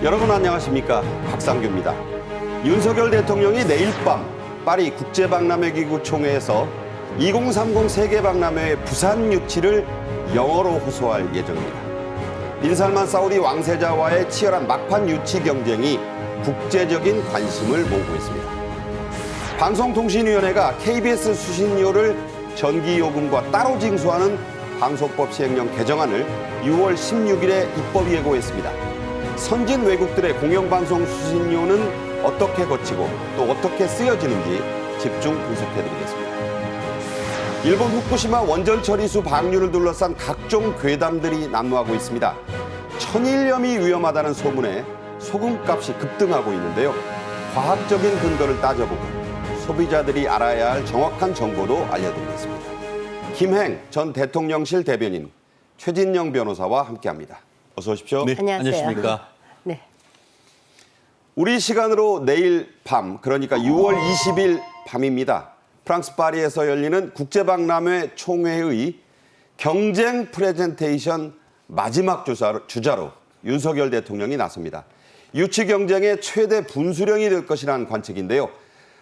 여러분 안녕하십니까? 박상규입니다. 윤석열 대통령이 내일 밤 파리 국제박람회기구 총회에서 2030 세계박람회의 부산 유치를 영어로 호소할 예정입니다. 빈살만 사우디 왕세자와의 치열한 막판 유치 경쟁이 국제적인 관심을 모으고 있습니다. 방송통신위원회가 KBS 수신료를 전기요금과 따로 징수하는 방송법 시행령 개정안을 6월 16일에 입법 예고했습니다. 선진 외국들의 공영방송 수신료는 어떻게 거치고 또 어떻게 쓰여지는지 집중 분석해드리겠습니다. 일본 후쿠시마 원전 처리수 방류를 둘러싼 각종 괴담들이 난무하고 있습니다. 천일염이 위험하다는 소문에 소금값이 급등하고 있는데요. 과학적인 근거를 따져보고 소비자들이 알아야 할 정확한 정보도 알려드리겠습니다. 김행 전 대통령실 대변인 최진영 변호사와 함께합니다. 어서 오십시오. 네, 안녕하세요. 안녕하십니까? 네. 우리 시간으로 내일 밤, 그러니까 6월 20일 밤입니다. 프랑스 파리에서 열리는 국제박람회 총회의 경쟁 프레젠테이션 마지막 주자로 윤석열 대통령이 나섭니다. 유치 경쟁의 최대 분수령이 될 것이라는 관측인데요.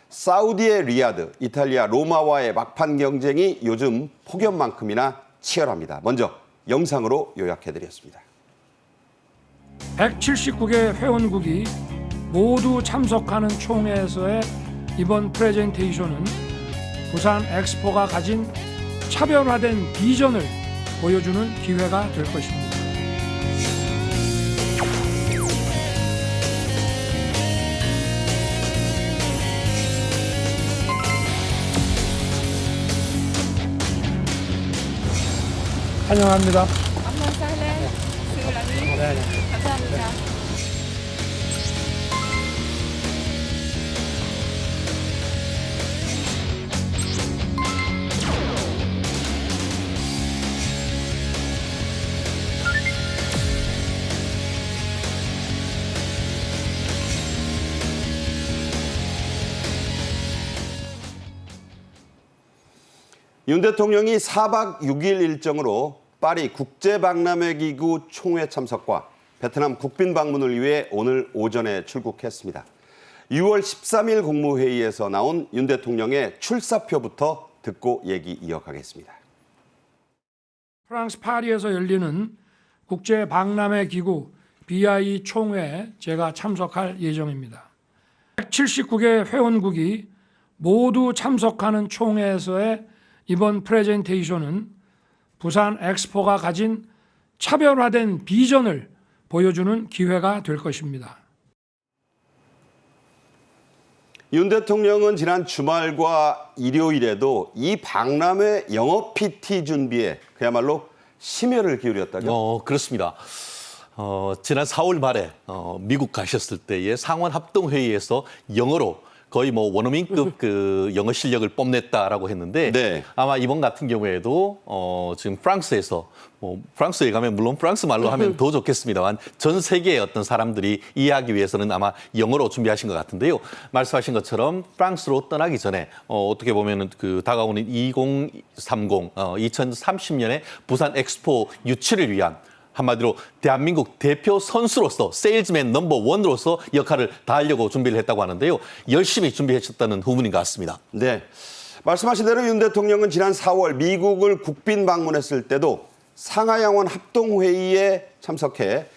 사우디의 리야드, 이탈리아 로마와의 막판 경쟁이 요즘 폭염만큼이나 치열합니다. 먼저 영상으로 요약해드렸습니다. 179개 회원국이 모두 참석하는 총회에서의 이번 프레젠테이션은 부산 엑스포가 가진 차별화된 비전을 보여주는 기회가 될 것입니다. 환영합니다. 감사합니다. 윤 대통령이 4박 6일 일정으로 파리 국제박람회기구 총회 참석과 베트남 국빈 방문을 위해 오늘 오전에 출국했습니다. 6월 13일 국무회의에서 나온 윤 대통령의 출사표부터 듣고 얘기 이어가겠습니다. 프랑스 파리에서 열리는 국제박람회기구 BI 총회에 제가 참석할 예정입니다. 179개 회원국이 모두 참석하는 총회에서의 이번 프레젠테이션은 부산 엑스포가 가진 차별화된 비전을 보여주는 기회가 될 것입니다. 윤 대통령은 지난 주말과 일요일에도 이 박람회 영업 PT 준비에 그야말로 심혈을 기울였다죠? 그렇습니다. 지난 4월 말에 미국 가셨을 때의 상원 합동회의에서 영어로 거의 뭐 원어민급 그 영어 실력을 뽐냈다라고 했는데 네. 아마 이번 같은 경우에도 지금 프랑스에서 프랑스에 가면 물론 프랑스 말로 하면 더 좋겠습니다만 전 세계의 어떤 사람들이 이해하기 위해서는 아마 영어로 준비하신 것 같은데요. 말씀하신 것처럼 프랑스로 떠나기 전에 어떻게 보면은 그 다가오는 2030년에 부산 엑스포 유치를 위한 한마디로 대한민국 대표 선수로서 세일즈맨 넘버 원으로서 역할을 다하려고 준비를 했다고 하는데요. 열심히 준비하셨다는 후문인 것 같습니다. 네. 말씀하신 대로 윤 대통령은 지난 4월 미국을 국빈 방문했을 때도 상하양원 합동회의에 참석해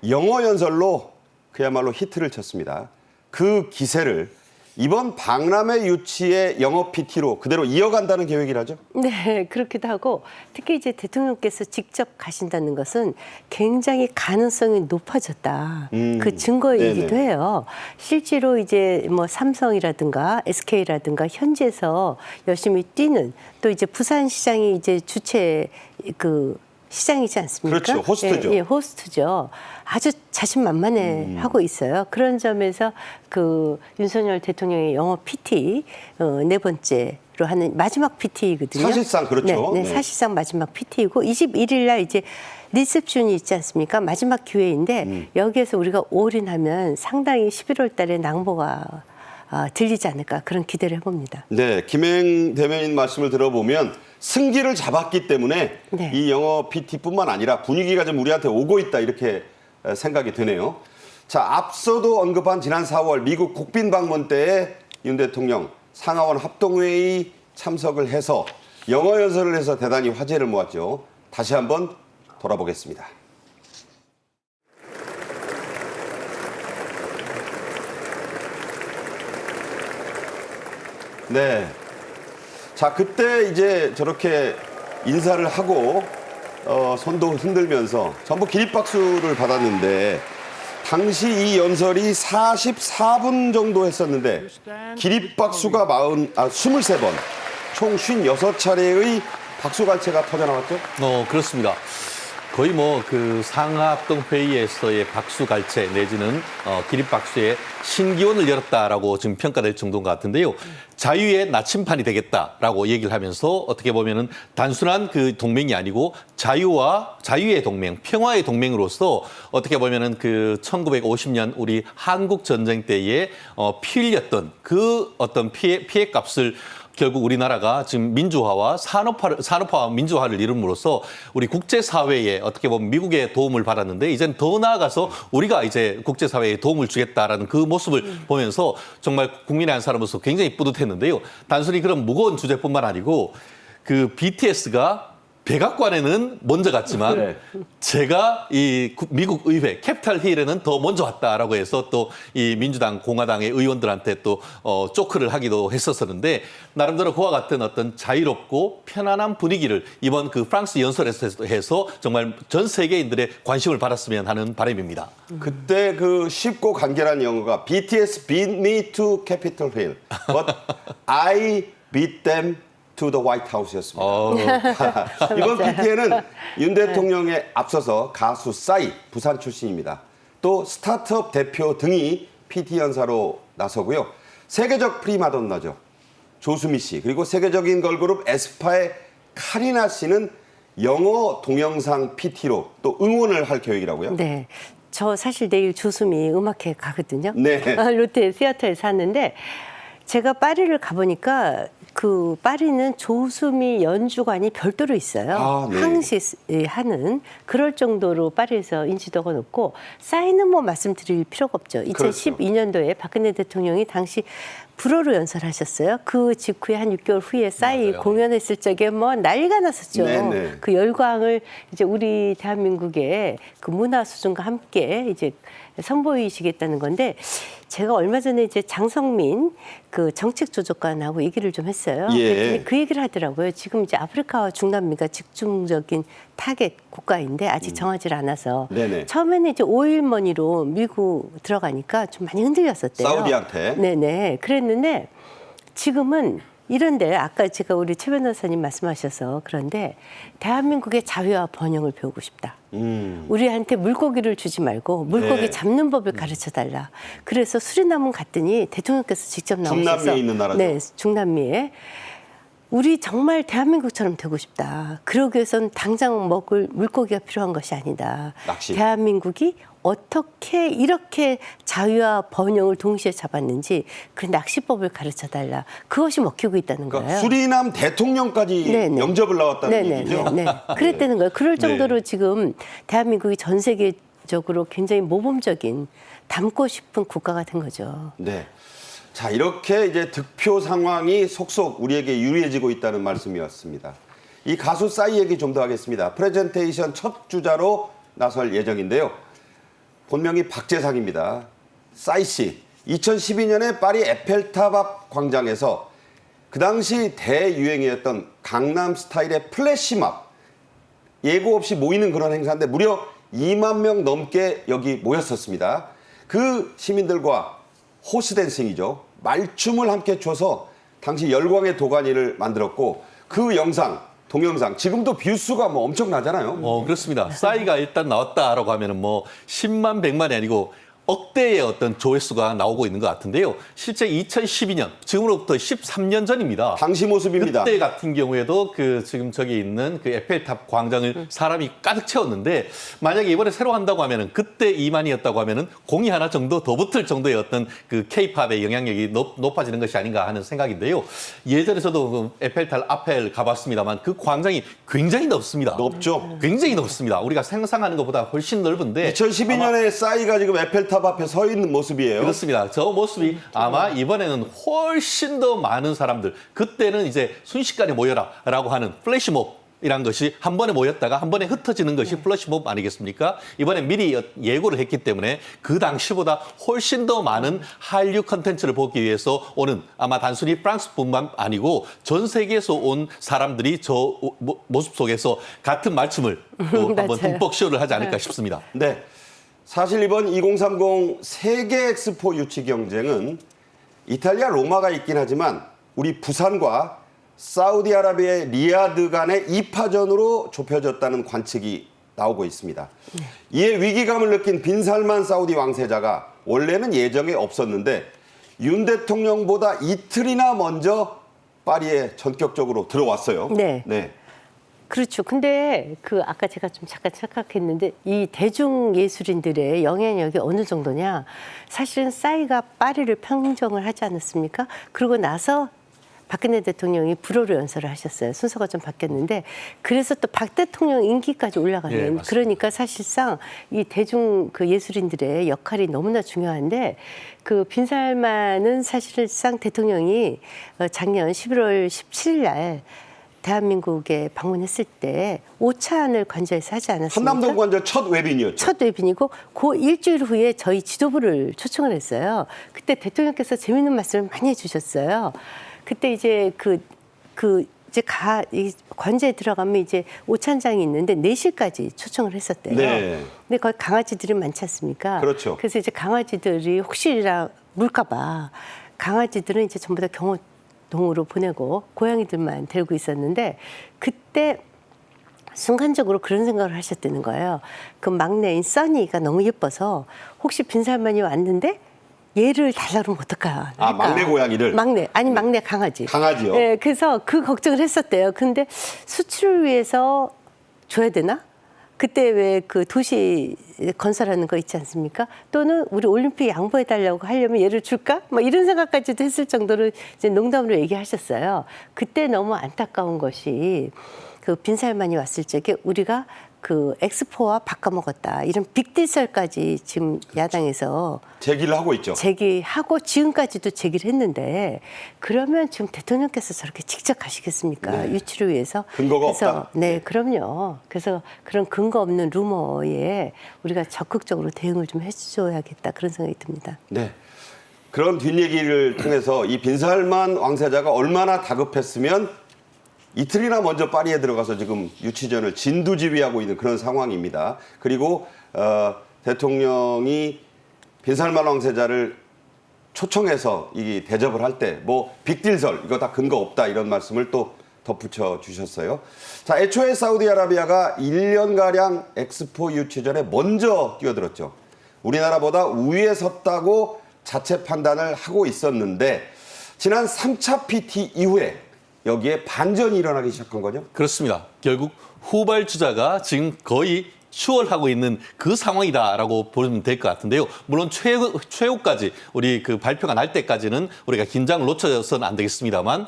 영어 연설로 그야말로 히트를 쳤습니다. 그 기세를 이번 박람회 유치의 영어 PT로 그대로 이어간다는 계획이라죠? 네, 그렇기도 하고 특히 이제 대통령께서 직접 가신다는 것은 굉장히 가능성이 높아졌다. 그 증거이기도 네네. 해요. 실제로 이제 뭐 삼성이라든가 SK라든가 현지에서 열심히 뛰는 또 이제 부산시장이 이제 주체 그 시장이지 않습니까? 그렇죠. 호스트죠. 예, 호스트죠. 아주 자신만만해 하고 있어요. 그런 점에서 그 윤석열 대통령의 영어 PT 네 번째로 하는 마지막 PT이거든요. 사실상 그렇죠. 네, 네. 사실상 마지막 PT이고 21일 날 이제 리셉션이 있지 않습니까? 마지막 기회인데 여기에서 우리가 올인하면 상당히 11월 달에 낭보가 들리지 않을까 그런 기대를 해봅니다. 네, 김행 대변인 말씀을 들어보면 승기를 잡았기 때문에 네. 이 영어 PT뿐만 아니라 분위기가 좀 우리한테 오고 있다 이렇게 생각이 드네요. 자, 앞서도 언급한 지난 4월 미국 국빈 방문 때에 윤 대통령 상하원 합동회의 참석을 해서 영어 연설을 해서 대단히 화제를 모았죠. 다시 한번 돌아보겠습니다. 네. 자, 그때 이제 저렇게 인사를 하고 손도 흔들면서 전부 기립박수를 받았는데 당시 이 연설이 44분 정도 했었는데 기립박수가 23번, 총 56차례의 박수갈채가 터져나왔죠? 그렇습니다. 거의 뭐 그 상하합동 회의에서의 박수갈채 내지는 기립박수의 신기원을 열었다라고 지금 평가될 정도인 것 같은데요. 자유의 나침판이 되겠다라고 얘기를 하면서 어떻게 보면은 단순한 그 동맹이 아니고 자유의 동맹, 평화의 동맹으로서 어떻게 보면은 그 1950년 우리 한국 전쟁 때에 피 흘렸던 그 어떤 피해 값을 결국 우리나라가 지금 민주화와 산업화와 민주화를 이룸으로써 우리 국제사회에 어떻게 보면 미국의 도움을 받았는데 이제는 더 나아가서 우리가 이제 국제사회에 도움을 주겠다라는 그 모습을 보면서 정말 국민의 한 사람으로서 굉장히 뿌듯했는데요. 단순히 그런 무거운 주제뿐만 아니고 그 BTS가 백악관에는 먼저 갔지만 네. 제가 이 미국 의회 캐피탈 힐에는 더 먼저 왔다라고 해서 또 이 민주당 공화당의 의원들한테 또 쪼크를 하기도 했었었는데 나름대로 그와 같은 어떤 자유롭고 편안한 분위기를 이번 그 프랑스 연설에서 해서 정말 전 세계인들의 관심을 받았으면 하는 바람입니다. 그때 그 쉽고 간결한 영어가 BTS beat me to Capitol Hill, but I beat them to the White House였습니다. 이번 PT에는 윤 대통령에 앞서서 가수 싸이, 부산 출신입니다. 또 스타트업 대표 등이 PT 연사로 나서고요. 세계적 프리마돈나죠. 조수미 씨, 그리고 세계적인 걸그룹 에스파의 카리나 씨는 영어 동영상 PT로 또 응원을 할 계획이라고요? 네. 저 사실 내일 조수미 음악회 가거든요. 네. 롯데 시어터에서 하는데 제가 파리를 가보니까 그 파리는 조수미 연주관이 별도로 있어요. 아, 네. 항시 하는 그럴 정도로 파리에서 인지도가 높고 싸이는 뭐 말씀드릴 필요가 없죠. 그렇죠. 2012년도에 박근혜 대통령이 당시 불어로 연설하셨어요. 그 직후에 한 6개월 후에 싸이 맞아요. 공연했을 적에 뭐 난리가 났었죠. 네네. 그 열광을 이제 우리 대한민국의 그 문화 수준과 함께 이제 선보이시겠다는 건데 제가 얼마 전에 이제 장성민 그 정책조정관하고 얘기를 좀 했어요. 예. 그랬더니 그 얘기를 하더라고요. 지금 이제 아프리카와 중남미가 집중적인 타겟 국가인데 아직 정하지 않아서 네네. 처음에는 이제 오일머니로 밀고 들어가니까 좀 많이 흔들렸었대요. 사우디한테. 네네. 그랬는데 지금은 이런데 아까 제가 우리 최 변호사님 말씀하셔서 그런데 대한민국의 자유와 번영을 배우고 싶다. 우리한테 물고기를 주지 말고 물고기 네. 잡는 법을 가르쳐달라. 그래서 수리남은 갔더니 대통령께서 직접 나오셔서 중남미에 있는 나라죠. 네, 중남미에 우리 정말 대한민국처럼 되고 싶다. 그러기 위해서는 당장 먹을 물고기가 필요한 것이 아니다. 낚시. 대한민국이 어떻게 이렇게 자유와 번영을 동시에 잡았는지 그 낚시법을 가르쳐달라. 그것이 먹히고 있다는 그러니까 거예요. 수리남 대통령까지 네네. 영접을 나왔다는 얘기죠. 네. 그랬다는 거예요. 그럴 네. 정도로 지금 대한민국이 전 세계적으로 굉장히 모범적인 닮고 싶은 국가가 된 거죠. 네. 자, 이렇게 이제 득표 상황이 속속 우리에게 유리해지고 있다는 말씀이었습니다. 이 가수 싸이 얘기 좀 더 하겠습니다. 프레젠테이션 첫 주자로 나설 예정인데요. 본명이 박재상입니다. 싸이 씨, 2012년에 파리 에펠탑 앞 광장에서 그 당시 대유행이었던 강남 스타일의 플래시몹, 예고 없이 모이는 그런 행사인데 무려 2만 명 넘게 여기 모였었습니다. 그 시민들과 호스댄싱이죠. 말춤을 함께 춰서 당시 열광의 도가니를 만들었고 그 영상, 동영상 지금도 뷰수가 뭐 엄청나잖아요. 그렇습니다. 싸이가 일단 나왔다라고 하면은 뭐 10만, 100만이 아니고 억대의 어떤 조회수가 나오고 있는 것 같은데요. 실제 2012년, 지금으로부터 13년 전입니다. 당시 모습입니다. 그때 같은 경우에도 그 지금 저기 있는 그 에펠탑 광장을 사람이 가득 채웠는데 만약에 이번에 새로 한다고 하면은 그때 2만이었다고 하면은 공이 하나 정도 더 붙을 정도의 어떤 그 K-팝의 영향력이 높아지는 것이 아닌가 하는 생각인데요. 예전에 저도 그 에펠탑 앞에 가봤습니다만 그 광장이 굉장히 넓습니다. 높죠. 굉장히 넓습니다. 우리가 상상하는 것보다 훨씬 넓은데 2012년에 싸이가 지금 에펠탑 정답 앞에 서 있는 모습이에요. 그렇습니다. 저 모습이 아마 이번에는 훨씬 더 많은 사람들, 그때는 이제 순식간에 모여라라고 하는 플래시몹이란 것이 한 번에 모였다가 한 번에 흩어지는 것이 플래시몹 아니겠습니까? 이번에 미리 예고를 했기 때문에 그 당시보다 훨씬 더 많은 한류 컨텐츠를 보기 위해서 오는, 아마 단순히 프랑스뿐만 아니고 전 세계에서 온 사람들이 저 모습 속에서 같은 말씀을 또 한번 맞아요. 듬뿍 쇼를 하지 않을까 싶습니다. 네. 사실 이번 2030 세계 엑스포 유치 경쟁은 이탈리아 로마가 있긴 하지만 우리 부산과 사우디아라비아의 리야드 간의 2파전으로 좁혀졌다는 관측이 나오고 있습니다. 이에 위기감을 느낀 빈살만 사우디 왕세자가 원래는 예정에 없었는데 윤 대통령보다 이틀이나 먼저 파리에 전격적으로 들어왔어요. 네. 그렇죠. 근데 그 아까 제가 좀 잠깐 착각했는데 이 대중 예술인들의 영향력이 어느 정도냐? 사실은 싸이가 파리를 평정을 하지 않았습니까? 그러고 나서 박근혜 대통령이 불어로 연설을 하셨어요. 순서가 좀 바뀌었는데 그래서 또 박 대통령 임기까지 올라가는 예, 맞습니다. 그러니까 사실상 이 대중 그 예술인들의 역할이 너무나 중요한데 그 빈살만은 사실상 대통령이 작년 11월 17일 날 대한민국에 방문했을 때 오찬을 관저에서 하지 않았습니까? 한남동 관저 첫 외빈이었죠. 첫 외빈이고 그 일주일 후에 저희 지도부를 초청을 했어요. 그때 대통령께서 재밌는 말씀을 많이 해주셨어요. 그때 이제 이 관저에 들어가면 이제 오찬장이 있는데 4시까지 초청을 했었대요. 네. 근데 거기 강아지들이 많지 않습니까? 그렇죠. 그래서 이제 강아지들이 혹시나 물까봐 강아지들은 이제 전부 다 경호동으로 보내고 고양이들만 데리고 있었는데 그때 순간적으로 그런 생각을 하셨다는 거예요. 그 막내인 써니가 너무 예뻐서 혹시 빈살만이 왔는데 얘를 달라고 하면 어떨까? 아, 막내 고양이를? 막내 강아지. 강아지요? 네, 그래서 그 걱정을 했었대요. 근데 수출을 위해서 줘야 되나? 그때 왜 그 도시 건설하는 거 있지 않습니까? 또는 우리 올림픽 양보해달라고 하려면 얘를 줄까? 뭐 이런 생각까지도 했을 정도로 이제 농담으로 얘기하셨어요. 그때 너무 안타까운 것이 그 빈살만이 왔을 적에 우리가 그 엑스포와 바꿔먹었다. 이런 빅딜설까지 지금 야당에서 제기를 하고 있죠. 제기하고 지금까지도 제기를 했는데 그러면 지금 대통령께서 저렇게 직접 가시겠습니까? 유치를 위해서. 근거가 그래서, 없다? 네, 그럼요. 그래서 그런 근거 없는 루머에 우리가 적극적으로 대응을 좀 해줘야겠다. 그런 생각이 듭니다. 네. 그런 뒷얘기를 통해서 이 빈살만 왕세자가 얼마나 다급했으면 이틀이나 먼저 파리에 들어가서 지금 유치전을 진두지휘하고 있는 그런 상황입니다. 그리고 대통령이 빈살만 왕세자를 초청해서 이 대접을 할 때 뭐 빅딜설 이거 다 근거 없다 이런 말씀을 또 덧붙여 주셨어요. 자, 애초에 사우디아라비아가 1년가량 엑스포 유치전에 먼저 뛰어들었죠. 우리나라보다 우위에 섰다고 자체 판단을 하고 있었는데 지난 3차 PT 이후에 여기에 반전이 일어나기 시작한 거죠? 그렇습니다. 결국 후발주자가 지금 거의 추월하고 있는 그 상황이다라고 보면 될 것 같은데요. 물론 최후까지 우리 그 발표가 날 때까지는 우리가 긴장을 놓쳐서는 안 되겠습니다만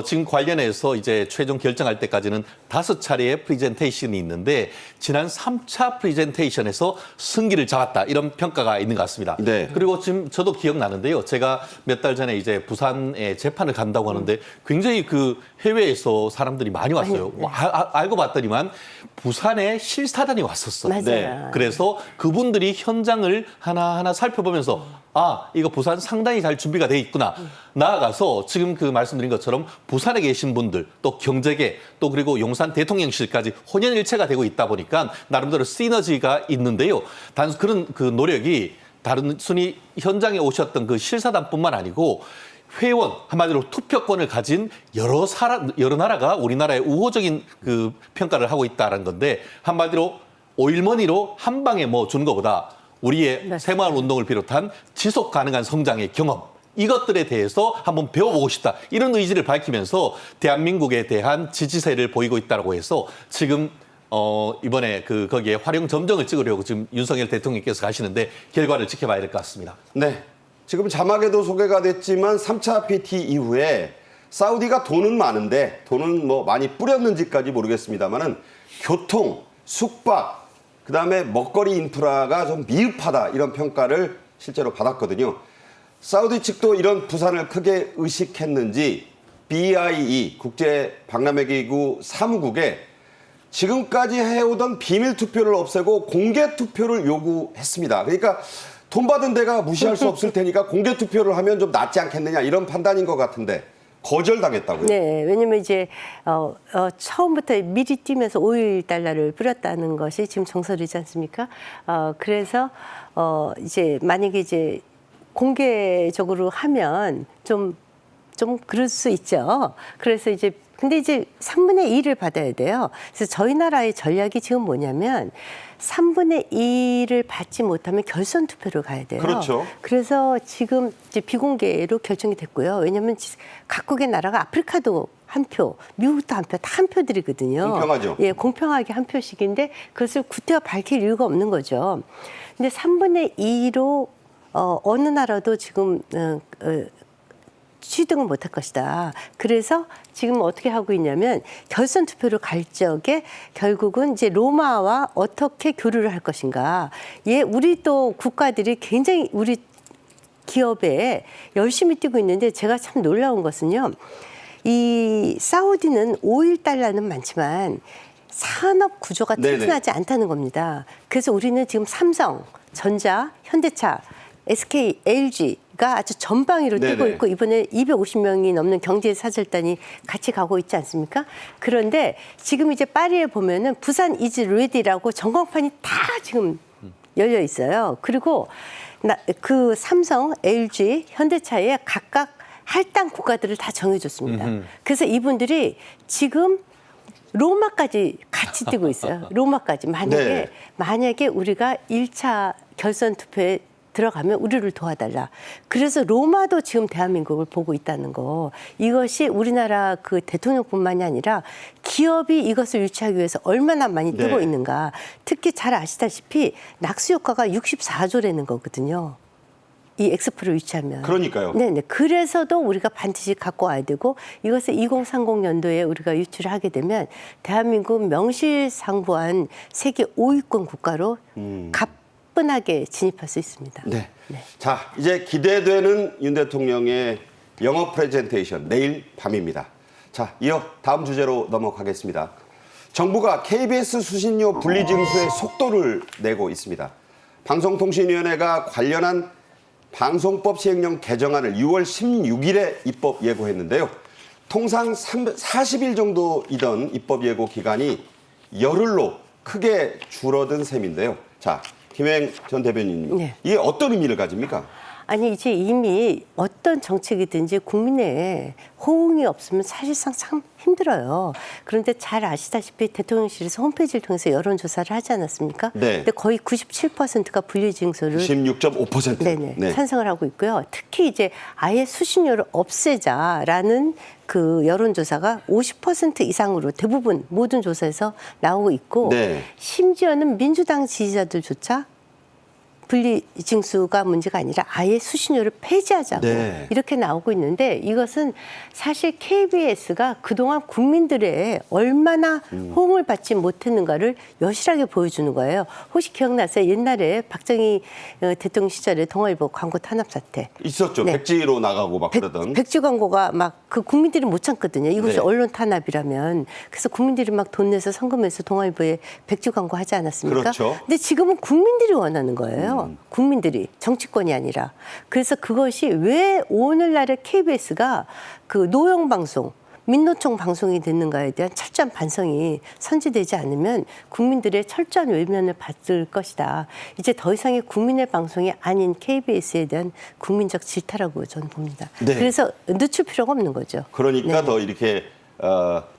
지금 관련해서 이제 최종 결정할 때까지는 5차례의 프리젠테이션이 있는데 지난 3차 프리젠테이션에서 승기를 잡았다 이런 평가가 있는 것 같습니다. 네. 그리고 지금 저도 기억나는데요. 제가 몇 달 전에 이제 부산에 재판을 간다고 하는데 굉장히 그 해외에서 사람들이 많이 왔어요. 알고 봤더니만 부산에 실사단이 왔었어요. 맞아요. 네. 그래서 그분들이 현장을 하나하나 살펴보면서 아, 이거 부산 상당히 잘 준비가 돼 있구나. 나아가서 지금 그 말씀드린 것처럼 부산에 계신 분들, 또 경제계, 또 그리고 용산 대통령실까지 혼연일체가 되고 있다 보니까 나름대로 시너지가 있는데요. 단순 그런 그 노력이 단순히 현장에 오셨던 그 실사단뿐만 아니고 회원, 한마디로 투표권을 가진 여러 나라가 우리나라의 우호적인 그 평가를 하고 있다는 건데 한마디로 오일머니로 한 방에 뭐 주는 것보다 우리의 새마을 운동을 비롯한 지속 가능한 성장의 경험 이것들에 대해서 한번 배워보고 싶다. 이런 의지를 밝히면서 대한민국에 대한 지지세를 보이고 있다고 해서 지금 이번에 거기에 활용 점정을 찍으려고 지금 윤석열 대통령께서 가시는데 결과를 지켜봐야 될 것 같습니다. 네. 지금 자막에도 소개가 됐지만 3차 PT 이후에 사우디가 돈은 많은데 돈은 뭐 많이 뿌렸는지까지 모르겠습니다만은 교통, 숙박, 그다음에 먹거리 인프라가 좀 미흡하다 이런 평가를 실제로 받았거든요. 사우디 측도 이런 부산을 크게 의식했는지 BIE 국제 박람회기구 사무국에 지금까지 해오던 비밀 투표를 없애고 공개 투표를 요구했습니다. 그러니까 돈 받은 데가 무시할 수 없을 테니까 공개 투표를 하면 좀 낫지 않겠느냐 이런 판단인 것 같은데 거절당했다고요? 네, 왜냐면 이제 처음부터 미리 뛰면서 5.1달러를 뿌렸다는 것이 지금 정설이지 않습니까? 그래서 이제 만약에 이제 공개적으로 하면 좀 그럴 수 있죠. 그래서 이제 근데 이제 3분의 2를 받아야 돼요. 그래서 저희 나라의 전략이 지금 뭐냐면 3분의 2를 받지 못하면 결선 투표를 가야 돼요. 그렇죠. 그래서 지금 이제 비공개로 결정이 됐고요. 왜냐하면 각국의 나라가 아프리카도 한 표, 미국도 한 표, 다 한 표들이거든요. 공평하죠. 예, 공평하게 한 표씩인데 그것을 구태여 밝힐 이유가 없는 거죠. 근데 3분의 2로 어느 나라도 지금 취득을 못할 것이다. 그래서 지금 어떻게 하고 있냐면 결선 투표를 갈 적에 결국은 이제 로마와 어떻게 교류를 할 것인가. 예, 우리 또 국가들이 굉장히 우리 기업에 열심히 뛰고 있는데 제가 참 놀라운 것은요. 이 사우디는 5.1달러는 많지만 산업 구조가 네네. 튼튼하지 않다는 겁니다. 그래서 우리는 지금 삼성, 전자, 현대차, SK, LG가 아주 전방위로 뛰고 네네. 있고 이번에 250명이 넘는 경제사절단이 같이 가고 있지 않습니까? 그런데 지금 이제 파리에 보면은 부산 이즈 레디라고 전광판이 다 지금 열려 있어요. 그리고 그 삼성, LG, 현대차에 각각 할당 국가들을 다 정해줬습니다. 그래서 이분들이 지금 로마까지 같이 뛰고 있어요. 로마까지. 만약에 우리가 1차 결선 투표에 들어가면 우리를 도와달라. 그래서 로마도 지금 대한민국을 보고 있다는 거. 이것이 우리나라 그 대통령뿐만이 아니라 기업이 이것을 유치하기 위해서 얼마나 많이 뛰고 네. 있는가. 특히 잘 아시다시피 낙수 효과가 64조라는 거거든요. 이 엑스포를 유치하면. 그러니까요. 네네. 그래서도 우리가 반드시 갖고 와야 되고 이것을 2030년도에 우리가 유치를 하게 되면 대한민국 명실상부한 세계 5위권 국가로 가뿐하게 진입할 수 있습니다. 네. 네. 자, 이제 기대되는 윤 대통령의 영어 프레젠테이션 내일 밤입니다. 자, 이어 다음 주제로 넘어가겠습니다. 정부가 KBS 수신료 분리징수의 속도를 내고 있습니다. 방송통신위원회가 관련한 방송법 시행령 개정안을 6월 16일에 입법 예고했는데요. 통상 40일 정도이던 입법 예고 기간이 열흘로 크게 줄어든 셈인데요. 자, 김행 전 대변인님, 네. 이게 어떤 의미를 가집니까? 아니 이제 이미 어떤 정책이든지 국민의 호응이 없으면 사실상 참 힘들어요. 그런데 잘 아시다시피 대통령실에서 홈페이지를 통해서 여론조사를 하지 않았습니까? 네. 근데 거의 97%가 분리징수를 16.5%. 네네, 네. 찬성을 하고 있고요. 특히 이제 아예 수신료를 없애자라는 그 여론조사가 50% 이상으로 대부분 모든 조사에서 나오고 있고 네. 심지어는 민주당 지지자들조차 분리징수가 문제가 아니라 아예 수신료를 폐지하자고 네. 이렇게 나오고 있는데 이것은 사실 KBS가 그동안 국민들의 얼마나 호응을 받지 못했는가를 여실하게 보여주는 거예요. 혹시 기억나세요? 옛날에 박정희 대통령 시절에 동아일보 광고 탄압 사태. 있었죠. 네. 백지로 나가고 막 그러던. 백지 광고가 막 그 국민들이 못 참거든요. 이것이 네. 언론 탄압이라면. 그래서 국민들이 막 돈 내서 성금해서 동아일보에 백지 광고 하지 않았습니까? 그렇죠. 근데 지금은 국민들이 원하는 거예요. 국민들이 정치권이 아니라. 그래서 그것이 왜 오늘날의 KBS가 그 노영 방송 민노총 방송이 됐는가에 대한 철저한 반성이 선지되지 않으면 국민들의 철저한 외면을 받을 것이다. 이제 더 이상의 국민의 방송이 아닌 KBS에 대한 국민적 질타라고 저는 봅니다. 네. 그래서 늦출 필요가 없는 거죠. 그러니까 네. 더 이렇게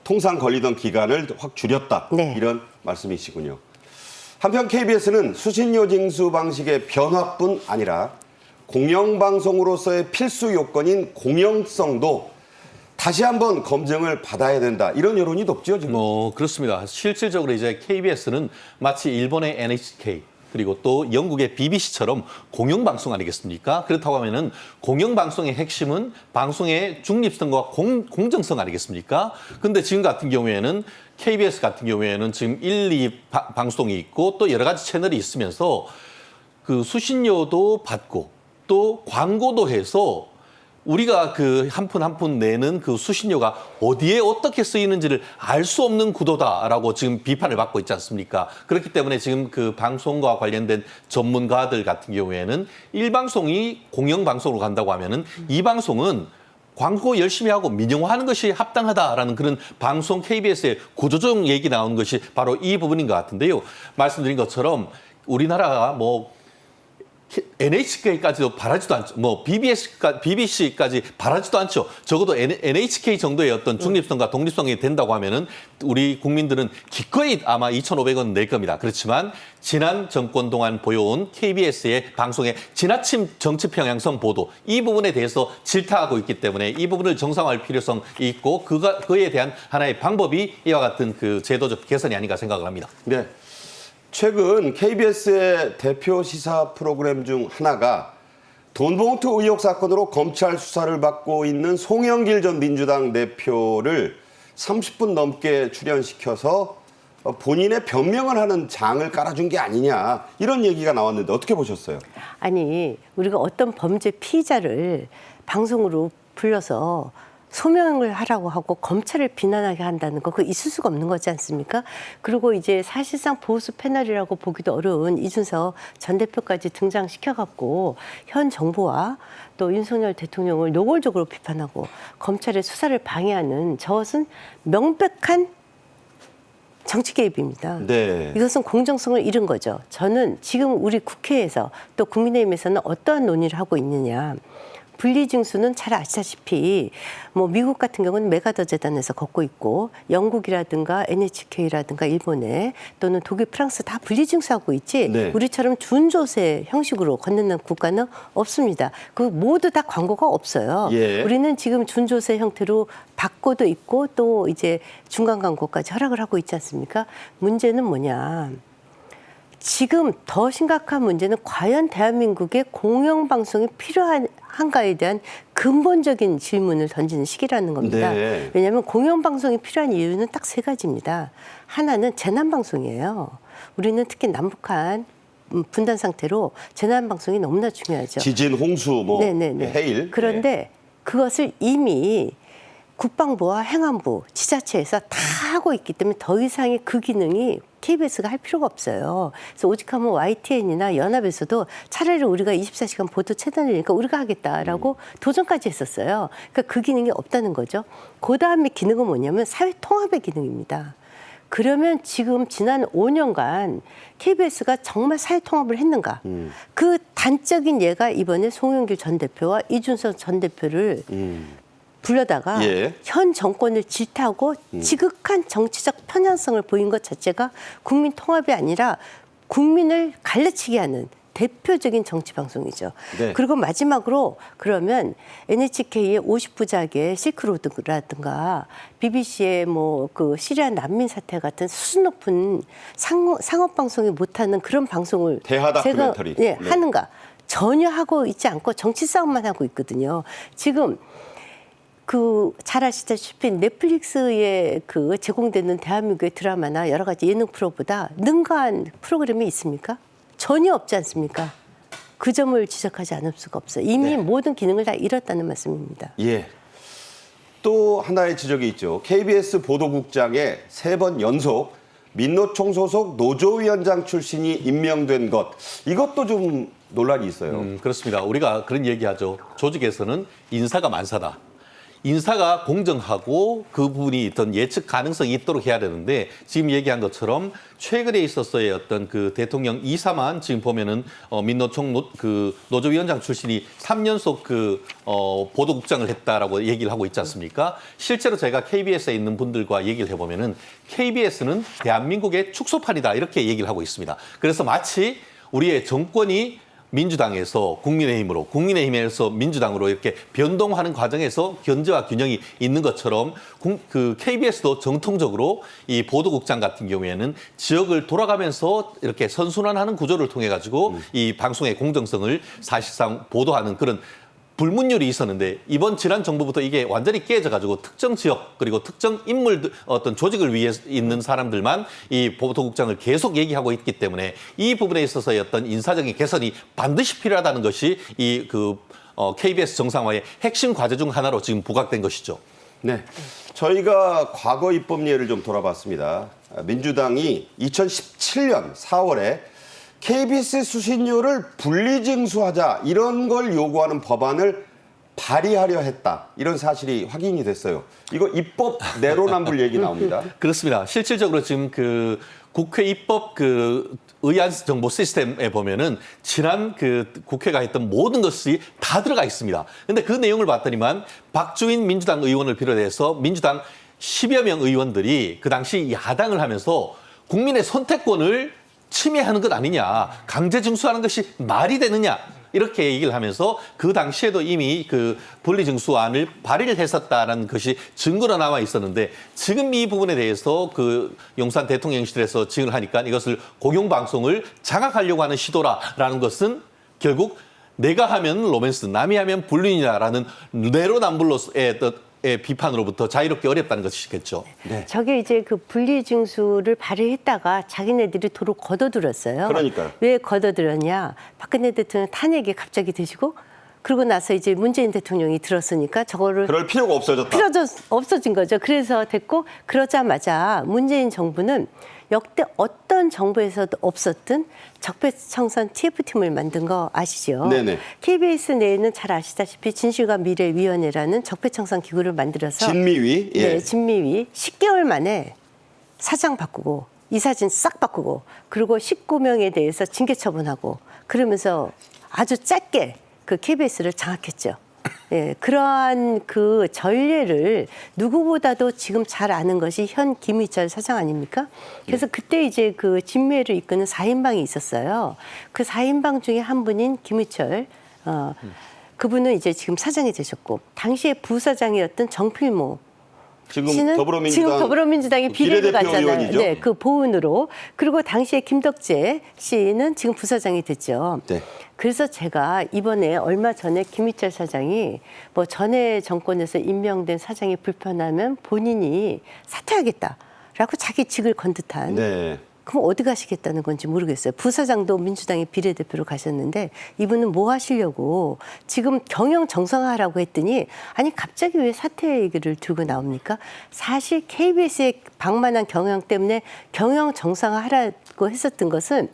통상 걸리던 기간을 확 줄였다. 네. 이런 말씀이시군요. 한편 KBS는 수신료 징수 방식의 변화뿐 아니라 공영방송으로서의 필수 요건인 공영성도 다시 한번 검증을 받아야 된다. 이런 여론이 높죠, 지금. 그렇습니다. 실질적으로 이제 KBS는 마치 일본의 NHK 그리고 또 영국의 BBC처럼 공영방송 아니겠습니까? 그렇다고 하면은 공영방송의 핵심은 방송의 중립성과 공정성 아니겠습니까? 근데 지금 같은 경우에는 KBS 같은 경우에는 지금 1, 2 방송이 있고 또 여러 가지 채널이 있으면서 그 수신료도 받고 또 광고도 해서 우리가 그 한 푼 한 푼 내는 그 수신료가 어디에 어떻게 쓰이는지를 알 수 없는 구도다라고 지금 비판을 받고 있지 않습니까? 그렇기 때문에 지금 그 방송과 관련된 전문가들 같은 경우에는 일방송이 공영방송으로 간다고 하면은 이 방송은 광고 열심히 하고 민영화하는 것이 합당하다라는 그런 방송 KBS의 구조적 얘기 나온 것이 바로 이 부분인 것 같은데요. 말씀드린 것처럼 우리나라가 뭐 NHK까지도 바라지도 않죠. 뭐 BBC까지 바라지도 않죠. 적어도 NHK 정도의 어떤 중립성과 독립성이 된다고 하면은 우리 국민들은 기꺼이 아마 2,500원 낼 겁니다. 그렇지만 지난 정권 동안 보여온 KBS의 방송의 지나친 정치 평양성 보도 이 부분에 대해서 질타하고 있기 때문에 이 부분을 정상화할 필요성이 있고 그에 대한 하나의 방법이 이와 같은 그 제도적 개선이 아닌가 생각을 합니다. 네. 최근 KBS의 대표 시사 프로그램 중 하나가 돈봉투 의혹 사건으로 검찰 수사를 받고 있는 송영길 전 민주당 대표를 30분 넘게 출연시켜서 본인의 변명을 하는 장을 깔아준 게 아니냐 이런 얘기가 나왔는데 어떻게 보셨어요? 아니, 우리가 어떤 범죄 피의자를 방송으로 불러서 소명을 하라고 하고 검찰을 비난하게 한다는 거 그거 있을 수가 없는 거지 않습니까? 그리고 이제 사실상 보수 패널이라고 보기도 어려운 이준석 전 대표까지 등장시켜갖고 현 정부와 또 윤석열 대통령을 노골적으로 비판하고 검찰의 수사를 방해하는 저것은 명백한 정치 개입입니다. 네. 이것은 공정성을 잃은 거죠. 저는 지금 우리 국회에서 또 국민의힘에서는 어떠한 논의를 하고 있느냐. 분리징수는 잘 아시다시피 뭐 미국 같은 경우는 메가더 재단에서 걷고 있고 영국이라든가 NHK라든가 일본에 또는 독일, 프랑스 다 분리징수하고 있지 네. 우리처럼 준조세 형식으로 걷는 국가는 없습니다. 그 모두 다 광고가 없어요. 예. 우리는 지금 준조세 형태로 받고도 있고 또 이제 중간 광고까지 허락을 하고 있지 않습니까? 문제는 뭐냐. 지금 더 심각한 문제는 과연 대한민국의 공영방송이 필요한가에 대한 근본적인 질문을 던지는 시기라는 겁니다. 네. 왜냐하면 공영방송이 필요한 이유는 딱 세 가지입니다. 하나는 재난방송이에요. 우리는 특히 남북한 분단 상태로 재난방송이 너무나 중요하죠. 지진, 홍수, 뭐 네네네. 해일. 그런데 그것을 이미 국방부와 행안부, 지자체에서 다 하고 있기 때문에 더 이상의 그 기능이 KBS가 할 필요가 없어요. 그래서 오직하면 YTN이나 연합에서도 차라리 우리가 24시간 보도 채널이니까 우리가 하겠다라고 도전까지 했었어요. 그러니까 그 기능이 없다는 거죠. 그 다음에 기능은 뭐냐면 사회통합의 기능입니다. 그러면 지금 지난 5년간 KBS가 정말 사회통합을 했는가? 그 단적인 예가 이번에 송영길 전 대표와 이준석 전 대표를 불러다가 예. 현 정권을 질타하고 지극한 정치적 편향성을 보인 것 자체가 국민 통합이 아니라 국민을 갈라치게 하는 대표적인 정치 방송이죠. 네. 그리고 마지막으로 그러면 NHK의 50부작의 실크로드라든가 BBC의 뭐 그 시리아 난민 사태 같은 수준 높은 상업 방송이 못하는 그런 방송을 대하 다큐멘터리. 네, 네. 하는가? 전혀 하고 있지 않고 정치 싸움만 하고 있거든요. 지금 그 잘 아시다시피 넷플릭스에 그 제공되는 대한민국의 드라마나 여러 가지 예능 프로보다 능가한 프로그램이 있습니까? 전혀 없지 않습니까? 그 점을 지적하지 않을 수가 없어요. 이미 네. 모든 기능을 다 잃었다는 말씀입니다. 예. 또 하나의 지적이 있죠. KBS 보도국장에 3번 연속 민노총 소속 노조위원장 출신이 임명된 것. 이것도 좀 논란이 있어요. 그렇습니다. 우리가 그런 얘기하죠. 조직에서는 인사가 만사다. 인사가 공정하고 그 부분이 어떤 예측 가능성이 있도록 해야 되는데 지금 얘기한 것처럼 최근에 있었어의 어떤 그 대통령 이사만 지금 보면은 민노총 노조위원장 출신이 3년속 보도국장을 했다라고 얘기를 하고 있지 않습니까? 실제로 제가 KBS에 있는 분들과 얘기를 해보면은 KBS는 대한민국의 축소판이다 이렇게 얘기를 하고 있습니다. 그래서 마치 우리의 정권이 민주당에서 국민의힘으로, 국민의힘에서 민주당으로 이렇게 변동하는 과정에서 견제와 균형이 있는 것처럼 그 KBS도 정통적으로 이 보도국장 같은 경우에는 지역을 돌아가면서 이렇게 선순환하는 구조를 통해 가지고 이 방송의 공정성을 사실상 보도하는 그런 불문율이 있었는데 이번 지난 정부부터 이게 완전히 깨져가지고 특정 지역 그리고 특정 인물 어떤 조직을 위해 있는 사람들만 이 보도국장을 계속 얘기하고 있기 때문에 이 부분에 있어서의 어떤 인사적인 개선이 반드시 필요하다는 것이 이 KBS 정상화의 핵심 과제 중 하나로 지금 부각된 것이죠. 네, 저희가 과거 입법 예를 좀 돌아봤습니다. 민주당이 2017년 4월에 KBS 수신료를 분리징수하자 이런 걸 요구하는 법안을 발의하려 했다. 이런 사실이 확인이 됐어요. 이거 입법 내로남불 얘기 나옵니다. 그렇습니다. 실질적으로 지금 그 국회 입법 의안 정보 시스템에 보면은 지난 국회가 했던 모든 것이 다 들어가 있습니다. 근데 그 내용을 봤더니만 박주인 민주당 의원을 비롯해서 민주당 10여 명 의원들이 그 당시 야당을 하면서 국민의 선택권을 침해하는 것 아니냐, 강제 징수하는 것이 말이 되느냐 이렇게 얘기를 하면서 그 당시에도 이미 분리징수안을 발의를 했었다는 것이 증거로 남아 있었는데 지금 이 부분에 대해서 용산 대통령실에서 증언을 하니까 이것을 공영방송을 장악하려고 하는 시도라라는 것은 결국 내가 하면 로맨스, 남이 하면 불륜이다라는 내로남불로의 비판으로부터 자유롭기 어렵다는 것이겠죠. 네. 저게 이제 그 분리징수를 발의했다가 자기네들이 도로 걷어들었어요. 그러니까요. 왜 걷어들었냐? 박근혜 대통령 탄핵이 갑자기 되시고 그러고 나서 이제 문재인 대통령이 들었으니까 저거를 그럴 필요가 없어졌다. 없어진 거죠. 그래서 됐고 그러자마자 문재인 정부는 역대 어떤 정부에서도 없었던 적폐청산 TF팀을 만든 거 아시죠? 네네. KBS 내에는 잘 아시다시피 진실과 미래위원회라는 적폐청산 기구를 만들어서 진미위. 예. 네, 진미위 10개월 만에 사장 바꾸고 이사진 싹 바꾸고 그리고 19명에 대해서 징계 처분하고 그러면서 아주 짧게 KBS를 장악했죠. 예, 그러한 그 전례를 누구보다도 지금 잘 아는 것이 현 김희철 사장 아닙니까? 그래서 그때 이제 그 진매를 이끄는 4인방이 있었어요. 그 4인방 중에 한 분인 김희철, 그분은 이제 지금 사장이 되셨고, 당시에 부사장이었던 정필모 지금 씨는 지금 더불어민주당의 비례를 갔잖아요. 의원이죠? 네, 그 보훈으로. 그리고 당시에 김덕재 씨는 지금 부사장이 됐죠. 네. 그래서 제가 이번에 얼마 전에 김희철 사장이 뭐 전에 정권에서 임명된 사장이 불편하면 본인이 사퇴하겠다라고 자기 직을 건 듯한. 네. 그럼 어디 가시겠다는 건지 모르겠어요. 부사장도 민주당의 비례대표로 가셨는데 이분은 뭐 하시려고 지금 경영 정상화하라고 했더니 아니 갑자기 왜 사퇴 얘기를 들고 나옵니까? 사실 KBS의 방만한 경영 때문에 경영 정상화하라고 했었던 것은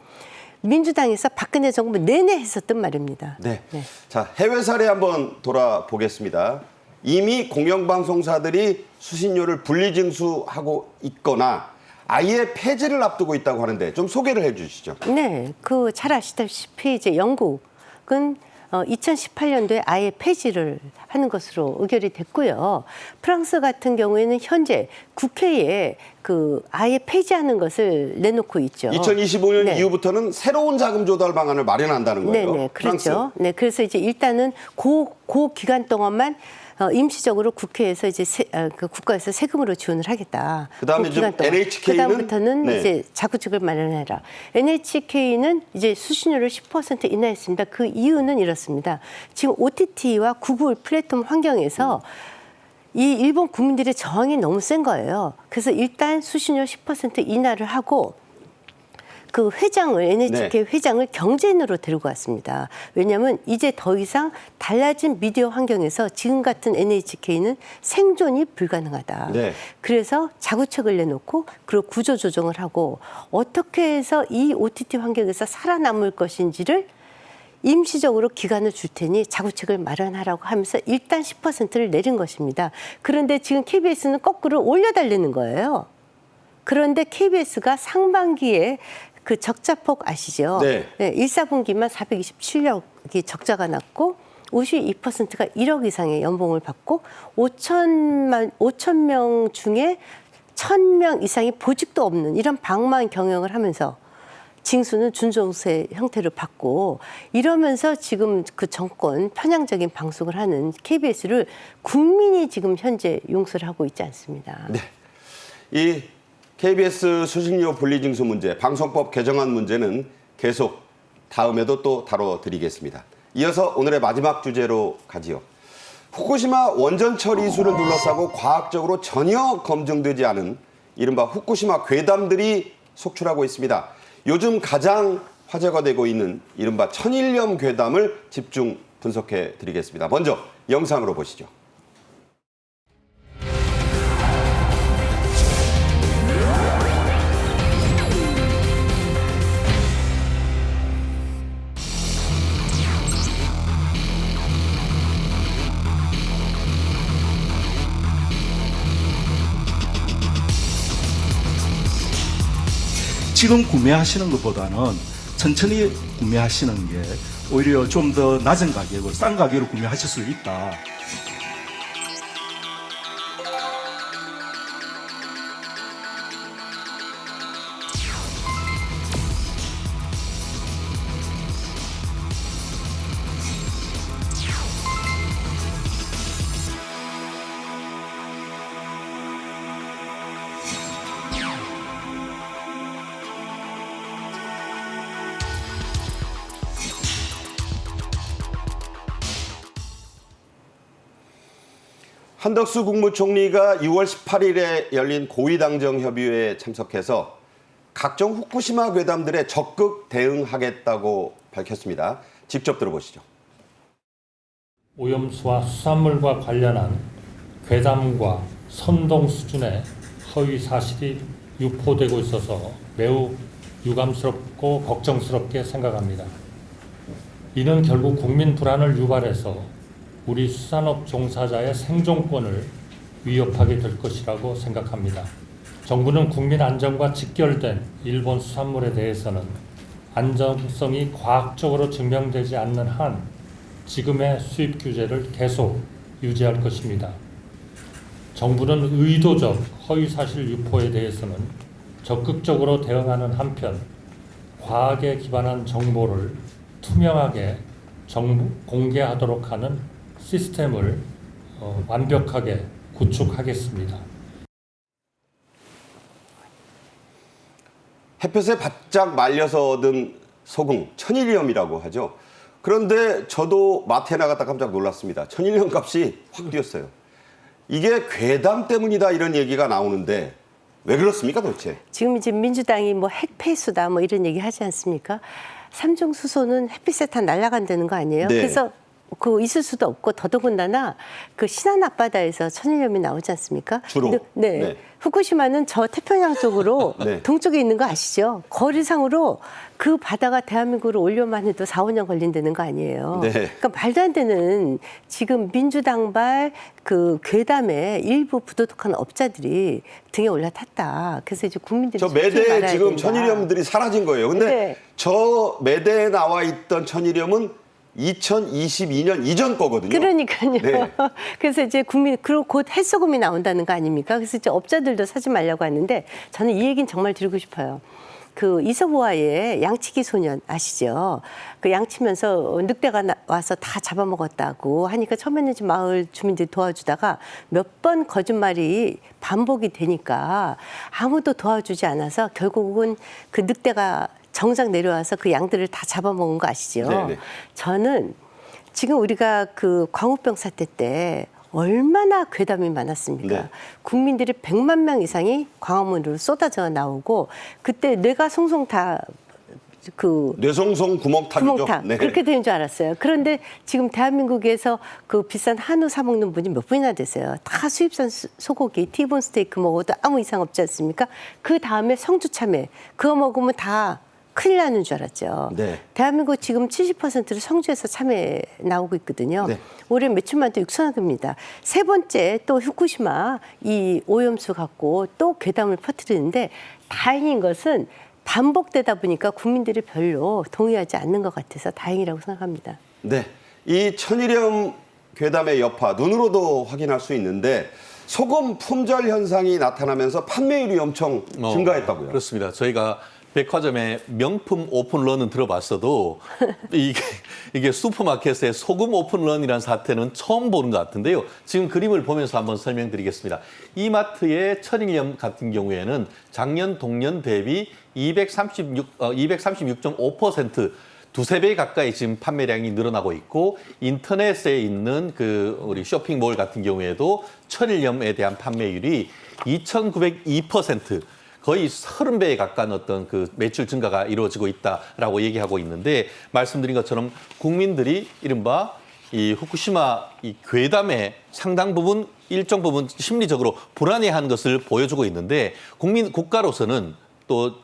민주당에서 박근혜 정부 내내 했었던 말입니다. 네. 자, 해외 사례 한번 돌아보겠습니다. 이미 공영방송사들이 수신료를 분리징수하고 있거나 아예 폐지를 앞두고 있다고 하는데 좀 소개를 해 주시죠. 네, 잘 아시다시피 이제 영국은 2018년도에 아예 폐지를 하는 것으로 의결이 됐고요. 프랑스 같은 경우에는 현재 국회에 아예 폐지하는 것을 내놓고 있죠. 2025년 네. 이후부터는 새로운 자금 조달 방안을 마련한다는 거예요. 네, 프랑스. 그렇죠. 네, 그래서 이제 일단은 그 기간 동안만 임시적으로 국회에서 이제 국가에서 세금으로 지원을 하겠다. 그다음에 좀 NHK는 그다음부터는 네. 이제 자구책을 마련해라. NHK는 이제 수신료를 10% 인하했습니다. 그 이유는 이렇습니다. 지금 OTT와 구글 플랫폼 환경에서 이 일본 국민들의 저항이 너무 센 거예요. 그래서 일단 수신료 10% 인하를 하고 그 NHK 회장을 경제인으로 데리고 왔습니다. 왜냐하면 이제 더 이상 달라진 미디어 환경에서 지금 같은 NHK는 생존이 불가능하다. 네. 그래서 자구책을 내놓고 그리고 구조 조정을 하고 어떻게 해서 이 OTT 환경에서 살아남을 것인지를 임시적으로 기간을 줄 테니 자구책을 마련하라고 하면서 일단 10%를 내린 것입니다. 그런데 지금 KBS는 거꾸로 올려달라는 거예요. 그런데 KBS가 상반기에 적자폭 아시죠? 네. 네, 1사분기만 427억이 적자가 났고 52%가 1억 이상의 연봉을 받고 5천 명 중에 1,000명 이상이 보직도 없는 이런 방만 경영을 하면서 징수는 준종세 형태로 받고 이러면서 지금 그 정권 편향적인 방송을 하는 KBS를 국민이 지금 현재 용서를 하고 있지 않습니다. 네. 이 KBS 수신료 분리징수 문제, 방송법 개정안 문제는 계속 다음에도 또 다뤄드리겠습니다. 이어서 오늘의 마지막 주제로 가지요. 후쿠시마 원전 처리 이수를 둘러싸고 과학적으로 전혀 검증되지 않은 이른바 후쿠시마 괴담들이 속출하고 있습니다. 요즘 가장 화제가 되고 있는 이른바 천일염 괴담을 집중 분석해 드리겠습니다. 먼저 영상으로 보시죠. 지금 구매하시는 것보다는 천천히 구매하시는 게 오히려 좀 더 낮은 가격으로 싼 가격으로 구매하실 수 있다. 한덕수 국무총리가 6월 18일에 열린 고위당정협의회에 참석해서 각종 후쿠시마 괴담들에 적극 대응하겠다고 밝혔습니다. 직접 들어보시죠. 오염수와 수산물과 관련한 괴담과 선동 수준의 허위 사실이 유포되고 있어서 매우 유감스럽고 걱정스럽게 생각합니다. 이는 결국 국민 불안을 유발해서 우리 수산업 종사자의 생존권을 위협하게 될 것이라고 생각합니다. 정부는 국민 안전과 직결된 일본 수산물에 대해서는 안전성이 과학적으로 증명되지 않는 한 지금의 수입 규제를 계속 유지할 것입니다. 정부는 의도적 허위사실 유포에 대해서는 적극적으로 대응하는 한편 과학에 기반한 정보를 투명하게 공개하도록 하는 시스템을 완벽하게 구축하겠습니다. 햇볕에 바짝 말려서 얻은 소금, 천일염이라고 하죠. 그런데 저도 마트에 나갔다 깜짝 놀랐습니다. 천일염 값이 확 뛰었어요. 이게 괴담 때문이다 이런 얘기가 나오는데 왜 그렇습니까 도대체? 지금 이제 민주당이 뭐 핵폐수다 뭐 이런 얘기 하지 않습니까? 삼중 수소는 햇빛에 다 날아간다는 거 아니에요? 네. 그래서 그 있을 수도 없고 더더군다나 그 신안 앞바다에서 천일염이 나오지 않습니까? 주로. 근데 네. 후쿠시마는 저 태평양 쪽으로 네. 동쪽에 있는 거 아시죠? 거리상으로 그 바다가 대한민국으로 올려만 해도 4, 5년 걸린다는 거 아니에요. 네. 그러니까 말도 안 되는 지금 민주당발 그 괴담에 일부 부도덕한 업자들이 등에 올라탔다. 그래서 이제 국민들이 저 지키지 매대에 말아야 지금 된다. 천일염들이 사라진 거예요. 근데 네. 저 매대에 나와 있던 천일염은 2022년 이전 거거든요. 그러니까요. 네. 그래서 이제 그리고 곧 햇소금이 나온다는 거 아닙니까? 그래서 이제 업자들도 사지 말라고 하는데 저는 이 얘기는 정말 드리고 싶어요. 그 이소부화의 양치기 소년 아시죠? 그 양치면서 늑대가 와서 다 잡아먹었다고 하니까 처음에는 좀 마을 주민들이 도와주다가 몇 번 거짓말이 반복이 되니까 아무도 도와주지 않아서 결국은 그 늑대가 정작 내려와서 그 양들을 다 잡아먹은 거 아시죠? 네네. 저는 지금 우리가 그 광우병 사태 때 얼마나 괴담이 많았습니까? 네. 국민들이 100만 명 이상이 광화문으로 쏟아져 나오고 그때 뇌가 송송 다 그 뇌송송 구멍탁이죠. 구멍탁 네. 그렇게 되는 줄 알았어요. 그런데 지금 대한민국에서 그 비싼 한우 사 먹는 분이 몇 분이나 되세요. 다 수입산 소고기, 티본 스테이크 먹어도 아무 이상 없지 않습니까? 그 다음에 성주 참외 그거 먹으면 다 큰일 나는 줄 알았죠. 네. 대한민국 지금 70%를 성주에서 참외 나오고 있거든요. 네. 올해 매출만 도 6천억입니다. 세 번째 또 후쿠시마 이 오염수 갖고 또 괴담을 퍼뜨리는데 다행인 것은 반복되다 보니까 국민들이 별로 동의하지 않는 것 같아서 다행이라고 생각합니다. 네. 이 천일염 괴담의 여파 눈으로도 확인할 수 있는데 소금 품절 현상이 나타나면서 판매율이 엄청 증가했다고요. 그렇습니다. 저희가 백화점에 명품 오픈런은 들어봤어도 이게 슈퍼마켓의 소금 오픈런이라는 사태는 처음 보는 것 같은데요. 지금 그림을 보면서 한번 설명드리겠습니다. 이마트의 천일염 같은 경우에는 작년 동년 대비 236.5% 두세 배 가까이 지금 판매량이 늘어나고 있고 인터넷에 있는 그 우리 쇼핑몰 같은 경우에도 천일염에 대한 판매율이 2,902%, 거의 30배에 가까운 어떤 그 매출 증가가 이루어지고 있다라고 얘기하고 있는데, 말씀드린 것처럼 국민들이 이른바 이 후쿠시마 이 괴담에 상당 부분, 일정 부분 심리적으로 불안해하는 것을 보여주고 있는데, 국가로서는 또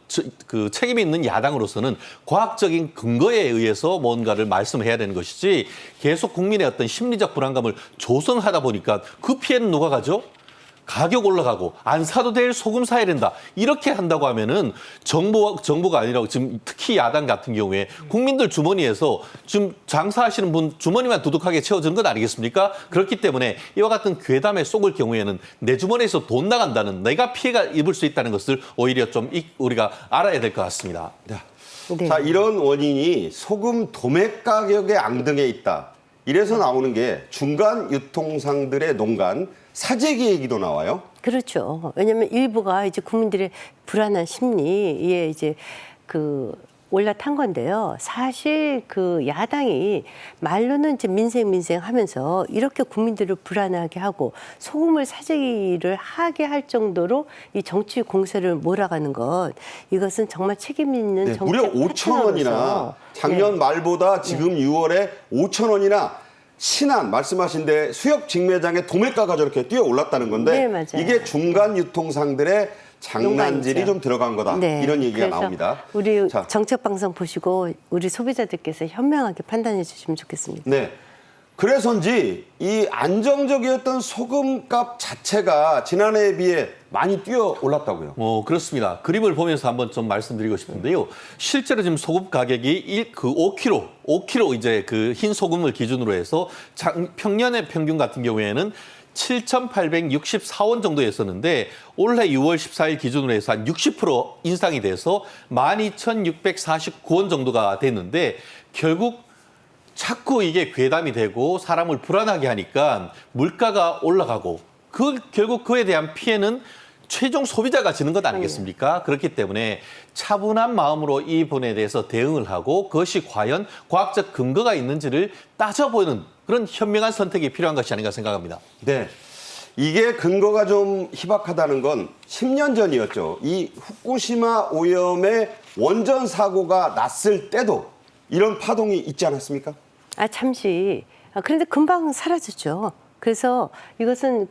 그 책임 있는 야당으로서는 과학적인 근거에 의해서 뭔가를 말씀해야 되는 것이지, 계속 국민의 어떤 심리적 불안감을 조성하다 보니까 그 피해는 누가 가죠? 가격 올라가고 안 사도 될 소금 사야 된다. 이렇게 한다고 하면은 정부가 아니라 지금 특히 야당 같은 경우에 국민들 주머니에서 지금 장사하시는 분 주머니만 두둑하게 채워지는 건 아니겠습니까? 그렇기 때문에 이와 같은 괴담에 속을 경우에는 내 주머니에서 돈 나간다는, 내가 피해가 입을 수 있다는 것을 오히려 좀 우리가 알아야 될 것 같습니다. 네. 자, 이런 원인이 소금 도매 가격의 앙등에 있다. 이래서 나오는 게 중간 유통상들의 농간 사재기 얘기도 나와요. 그렇죠. 왜냐하면 일부가 이제 국민들의 불안한 심리에 이제 그 올라탄 건데요. 사실 그 야당이 말로는 이제 민생 하면서 이렇게 국민들을 불안하게 하고 소금을 사재기를 하게 할 정도로 이 정치 공세를 몰아가는 것, 이것은 정말 책임 있는 네, 정책 무려 5천 원이나 파트너로서, 작년 네. 말보다 지금 6월에 5천 원이나 신한 말씀하신 데 수협 직매장의 도매가가 저렇게 뛰어 올랐다는 건데, 네, 맞아요. 이게 중간 유통상들의 장난질이 농간이죠. 좀 들어간 거다. 네. 이런 얘기가 그래서 나옵니다. 우리 자, 정책 방송 보시고 우리 소비자들께서 현명하게 판단해 주시면 좋겠습니다. 네. 그래서인지 이 안정적이었던 소금값 자체가 지난해에 비해 많이 뛰어 올랐다고요. 그렇습니다. 그림을 보면서 한번 좀 말씀드리고 싶은데요. 실제로 지금 소금 가격이 5kg 이제 그 흰 소금을 기준으로 해서 평년의 평균 같은 경우에는 7,864원 정도였었는데, 올해 6월 14일 기준으로 해서 한 60% 인상이 돼서 12,649원 정도가 됐는데, 결국 자꾸 이게 괴담이 되고 사람을 불안하게 하니까 물가가 올라가고, 결국 그에 대한 피해는 최종 소비자가 지는 것 아니겠습니까? 그렇기 때문에 차분한 마음으로 이 부분에 대해서 대응을 하고, 그것이 과연 과학적 근거가 있는지를 따져보는 그런 현명한 선택이 필요한 것이 아닌가 생각합니다. 네. 이게 근거가 좀 희박하다는 건 10년 전이었죠. 이 후쿠시마 오염의 원전 사고가 났을 때도 이런 파동이 있지 않았습니까? 잠시. 그런데 금방 사라졌죠. 그래서 이것은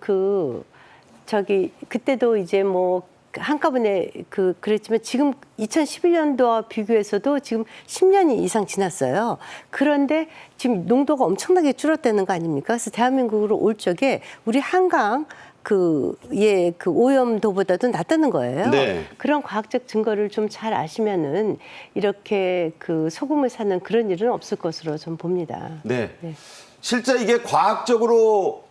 그때도 이제 뭐 한꺼번에 그랬지만 지금 2011년도와 비교해서도 지금 10년이 이상 지났어요. 그런데 지금 농도가 엄청나게 줄었다는 거 아닙니까? 그래서 대한민국으로 올 적에 우리 한강 그 오염도보다도 낫다는 거예요. 네. 그런 과학적 증거를 좀 잘 아시면은 이렇게 그 소금을 사는 그런 일은 없을 것으로 좀 봅니다. 네. 네. 실제 이게 과학적으로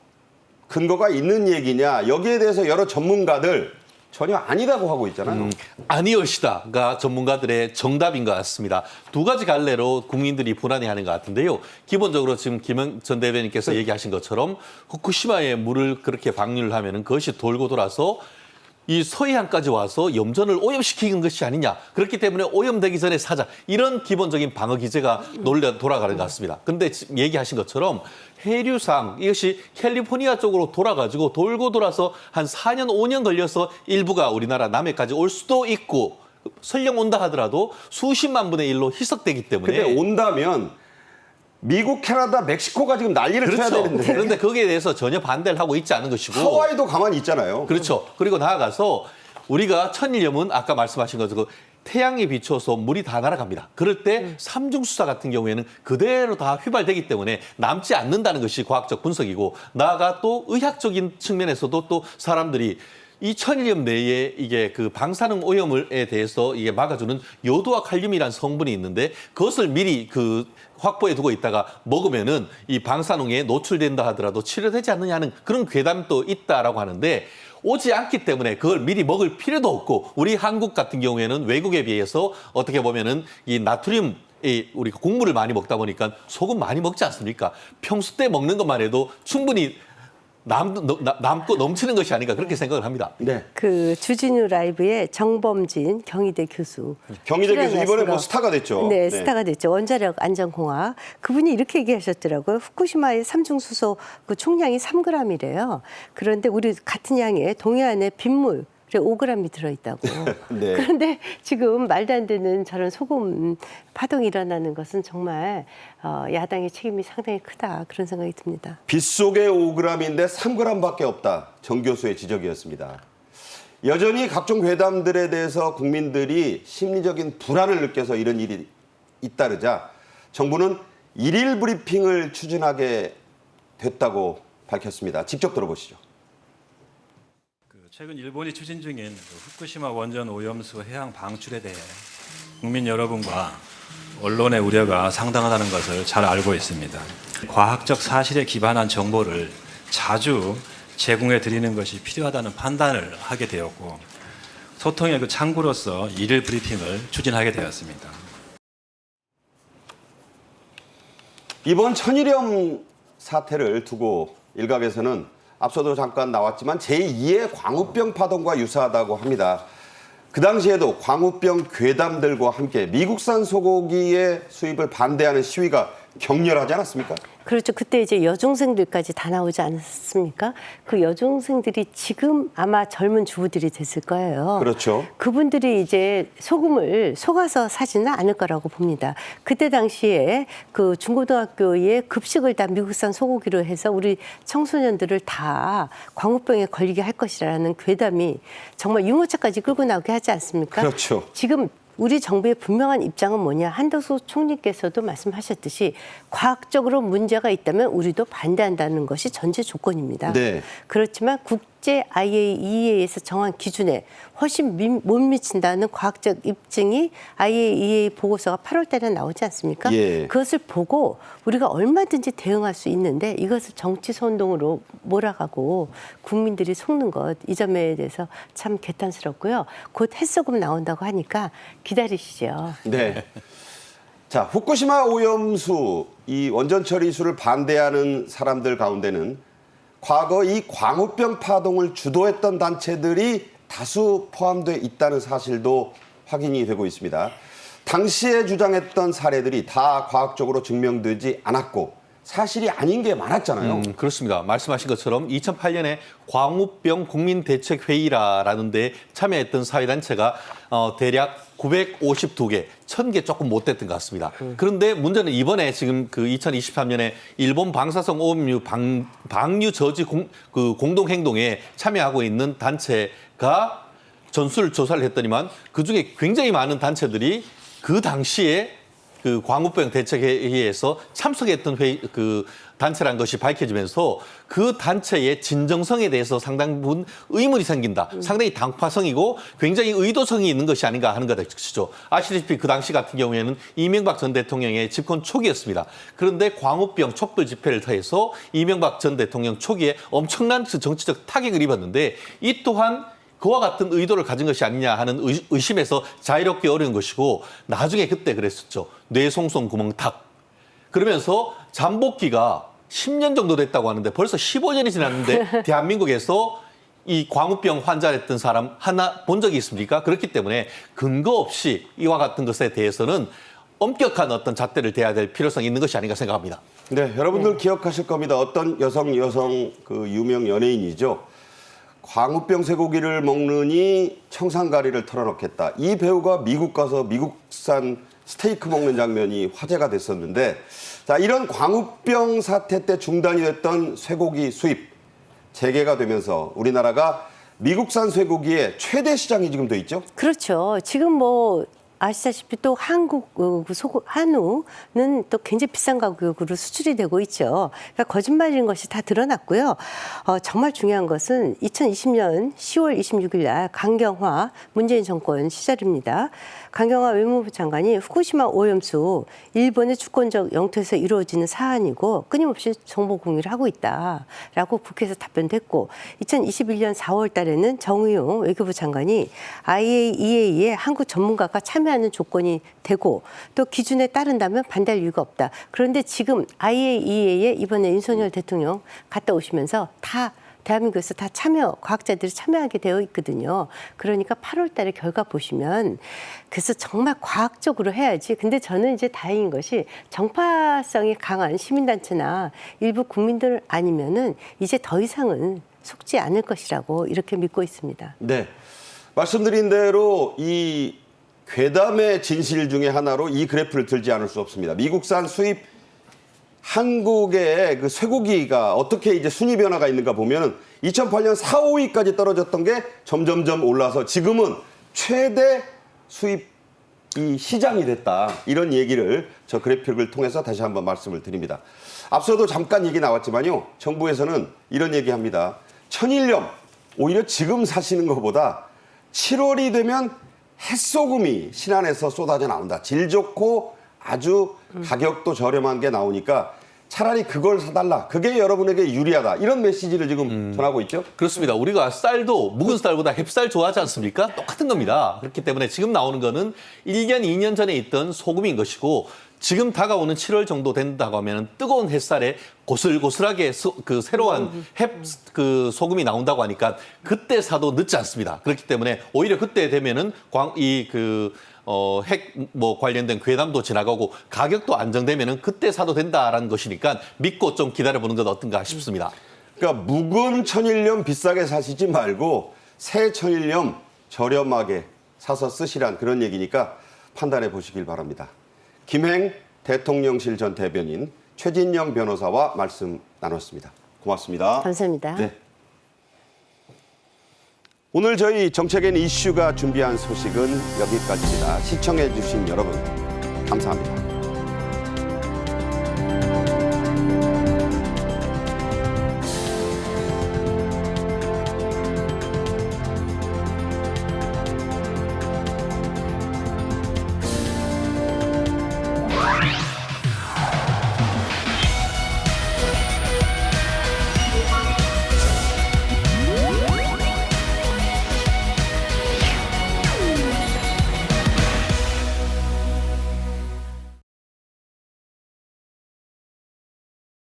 근거가 있는 얘기냐, 여기에 대해서 여러 전문가들 전혀 아니다고 하고 있잖아요. 아니올시다가 전문가들의 정답인 것 같습니다. 두 가지 갈래로 국민들이 불안해하는 것 같은데요. 기본적으로 지금 김영 전 대변인께서 얘기하신 것처럼 후쿠시마에 물을 그렇게 방류를 하면은 그것이 돌고 돌아서 이 서해안까지 와서 염전을 오염시키는 것이 아니냐. 그렇기 때문에 오염되기 전에 사자. 이런 기본적인 방어 기제가 돌아가는 것 같습니다. 근데 지금 얘기하신 것처럼 해류상 이것이 캘리포니아 쪽으로 돌아가지고 돌고 돌아서 한 4년, 5년 걸려서 일부가 우리나라 남해까지 올 수도 있고, 설령 온다 하더라도 수십만 분의 1로 희석되기 때문에. 근데 온다면 미국, 캐나다, 멕시코가 지금 난리를 쳐야 그렇죠. 되는데 그런데 거기에 대해서 전혀 반대를 하고 있지 않은 것이고. 하와이도 가만히 있잖아요. 그렇죠. 그리고 나아가서 우리가 천일염은 아까 말씀하신 것처럼 태양에 비춰서 물이 다 날아갑니다. 그럴 때 삼중수사 같은 경우에는 그대로 다 휘발되기 때문에 남지 않는다는 것이 과학적 분석이고, 나아가 또 의학적인 측면에서도 또 사람들이 이 천일염 내에 이게 그 방사능 오염에 대해서 이게 막아주는 요도와 칼륨이라는 성분이 있는데, 그것을 미리 확보해 두고 있다가 먹으면은 이 방사능에 노출된다 하더라도 치료되지 않느냐는 그런 괴담도 있다라고 하는데, 오지 않기 때문에 그걸 미리 먹을 필요도 없고, 우리 한국 같은 경우에는 외국에 비해서 어떻게 보면은 이 나트륨 우리가 국물을 많이 먹다 보니까 소금 많이 먹지 않습니까? 평소 때 먹는 것만 해도 충분히 남고 넘치는 것이 아닌가 그렇게 생각을 합니다. 네. 그 주진우 라이브의 정범진 경희대 교수. 경희대 교수 이번에 뭐 출연하신 스타가 됐죠. 네, 스타가 됐죠. 원자력 안전공학. 그분이 이렇게 얘기하셨더라고요. 후쿠시마의 삼중수소 그 총량이 3g이래요. 그런데 우리 같은 양의 동해안의 빗물 5g이 들어있다고. 네. 그런데 지금 말도 안 되는 저런 소금 파동이 일어나는 것은 정말 야당의 책임이 상당히 크다 그런 생각이 듭니다. 빗속에 5g인데 3g밖에 없다. 정 교수의 지적이었습니다. 여전히 각종 괴담들에 대해서 국민들이 심리적인 불안을 느껴서 이런 일이 잇따르자 정부는 일일 브리핑을 추진하게 됐다고 밝혔습니다. 직접 들어보시죠. 최근 일본이 추진 중인 후쿠시마 원전 오염수 해양 방출에 대해 국민 여러분과 언론의 우려가 상당하다는 것을 잘 알고 있습니다. 과학적 사실에 기반한 정보를 자주 제공해 드리는 것이 필요하다는 판단을 하게 되었고 소통의 그 창구로서 일일 브리핑을 추진하게 되었습니다. 이번 천일염 사태를 두고 일각에서는 앞서도 잠깐 나왔지만 제2의 광우병 파동과 유사하다고 합니다. 그 당시에도 광우병 괴담들과 함께 미국산 소고기의 수입을 반대하는 시위가 격렬하지 않았습니까? 그렇죠. 그때 이제 여중생들까지 다 나오지 않았습니까? 그 여중생들이 지금 아마 젊은 주부들이 됐을 거예요. 그렇죠. 그분들이 이제 소금을 속아서 사지는 않을 거라고 봅니다. 그때 당시에 그 중고등학교의 급식을 다 미국산 소고기로 해서 우리 청소년들을 다 광우병에 걸리게 할 것이라는 괴담이 정말 유모차까지 끌고 나오게 하지 않습니까? 그렇죠. 지금 우리 정부의 분명한 입장은 뭐냐. 한덕수 총리께서도 말씀하셨듯이 과학적으로 문제가 있다면 우리도 반대한다는 것이 전제 조건입니다. 네. 그렇지만 국제 IAEA에서 정한 기준에 훨씬 못 미친다는 과학적 입증이 IAEA 보고서가 8월 달에 나오지 않습니까? 예. 그것을 보고 우리가 얼마든지 대응할 수 있는데 이것을 정치 선동으로 몰아가고 국민들이 속는 것, 이 점에 대해서 참 개탄스럽고요. 곧 햇소금 나온다고 하니까 기다리시죠. 네. 자, 후쿠시마 오염수 이 원전 처리수를 반대하는 사람들 가운데는 과거 이 광우병 파동을 주도했던 단체들이 다수 포함되어 있다는 사실도 확인이 되고 있습니다. 당시에 주장했던 사례들이 다 과학적으로 증명되지 않았고 사실이 아닌 게 많았잖아요. 그렇습니다. 말씀하신 것처럼 2008년에 광우병 국민대책회의라는 데 참여했던 사회단체가 대략 952개, 1000개 조금 못 됐던 것 같습니다. 그런데 문제는 이번에 지금 그 2023년에 일본 방사성 오염류 방류 저지 공동행동에 참여하고 있는 단체가 전수를 조사를 했더니만 그중에 굉장히 많은 단체들이 그 당시에 그 광우병 대책회의에서 참석했던 단체란 것이 밝혀지면서 그 단체의 진정성에 대해서 상당 부분 의문이 생긴다. 상당히 당파성이고 굉장히 의도성이 있는 것이 아닌가 하는 것이죠. 아시다시피 그 당시 같은 경우에는 이명박 전 대통령의 집권 초기였습니다. 그런데 광우병 촛불 집회를 통해서 이명박 전 대통령 초기에 엄청난 그 정치적 타격을 입었는데 이 또한 그와 같은 의도를 가진 것이 아니냐 하는 의심에서 자유롭게 어려운 것이고 나중에 그때 그랬었죠. 뇌송송 구멍탁. 그러면서 잠복기가 10년 정도 됐다고 하는데 벌써 15년이 지났는데 대한민국에서 이 광우병 환자였던 사람 하나 본 적이 있습니까? 그렇기 때문에 근거 없이 이와 같은 것에 대해서는 엄격한 어떤 잣대를 대야 될 필요성이 있는 것이 아닌가 생각합니다. 네, 여러분들 기억하실 겁니다. 어떤 여성 그 유명 연예인이죠. 광우병 쇠고기를 먹느니 청산가리를 털어넣겠다. 이 배우가 미국 가서 미국산 스테이크 먹는 장면이 화제가 됐었는데 자, 이런 광우병 사태 때 중단이 됐던 쇠고기 수입 재개가 되면서 우리나라가 미국산 쇠고기의 최대 시장이 지금 돼 있죠? 그렇죠. 지금 뭐 아시다시피 또 한우는 또 굉장히 비싼 가격으로 수출이 되고 있죠. 그러니까 거짓말인 것이 다 드러났고요. 정말 중요한 것은 2020년 10월 26일 날 강경화 문재인 정권 시절입니다. 강경화 외무부 장관이 후쿠시마 오염수 일본의 주권적 영토에서 이루어지는 사안이고 끊임없이 정보 공유를 하고 있다라고 국회에서 답변됐고 2021년 4월 달에는 정의용 외교부 장관이 IAEA에 한국 전문가가 참여 참여하는 조건이 되고 또 기준에 따른다면 반대할 이유가 없다. 그런데 지금 IAEA에 이번에 윤석열 대통령 갔다 오시면서 다 대한민국에서 다 과학자들이 참여하게 되어 있거든요. 그러니까 8월 달에 결과 보시면 그래서 정말 과학적으로 해야지. 근데 저는 이제 다행인 것이 정파성이 강한 시민단체나 일부 국민들 아니면은 이제 더 이상은 속지 않을 것이라고 이렇게 믿고 있습니다. 네. 말씀드린 대로 이 괴담의 진실 중에 하나로 이 그래프를 들지 않을 수 없습니다. 미국산 수입 한국의 그 쇠고기가 어떻게 이제 순위 변화가 있는가 보면은 2008년 4, 5위까지 떨어졌던 게 점점점 올라서 지금은 최대 수입 이 시장이 됐다. 이런 얘기를 저 그래픽을 통해서 다시 한번 말씀을 드립니다. 앞서도 잠깐 얘기 나왔지만요. 정부에서는 이런 얘기합니다. 천일염 오히려 지금 사시는 것보다 7월이 되면 햇소금이 신안에서 쏟아져 나온다. 질 좋고 아주 가격도 저렴한 게 나오니까 차라리 그걸 사달라. 그게 여러분에게 유리하다. 이런 메시지를 지금 전하고 있죠. 그렇습니다. 우리가 쌀도 묵은 쌀보다 햅쌀 좋아하지 않습니까? 똑같은 겁니다. 그렇기 때문에 지금 나오는 거는 1년, 2년 전에 있던 소금인 것이고 지금 다가오는 7월 정도 된다고 하면 뜨거운 햇살에 고슬고슬하게 그 새로운 그 소금이 나온다고 하니까 그때 사도 늦지 않습니다. 그렇기 때문에 오히려 그때 되면은 핵 관련된 괴담도 지나가고 가격도 안정되면은 그때 사도 된다라는 것이니까 믿고 좀 기다려보는 건 어떤가 싶습니다. 그러니까 묵은 천일염 비싸게 사시지 말고 새 천일염 저렴하게 사서 쓰시란 그런 얘기니까 판단해 보시길 바랍니다. 김행 대통령실 전 대변인 최진영 변호사와 말씀 나눴습니다. 고맙습니다. 감사합니다. 네. 오늘 저희 정책엔 이슈가 준비한 소식은 여기까지입니다. 시청해 주신 여러분 감사합니다.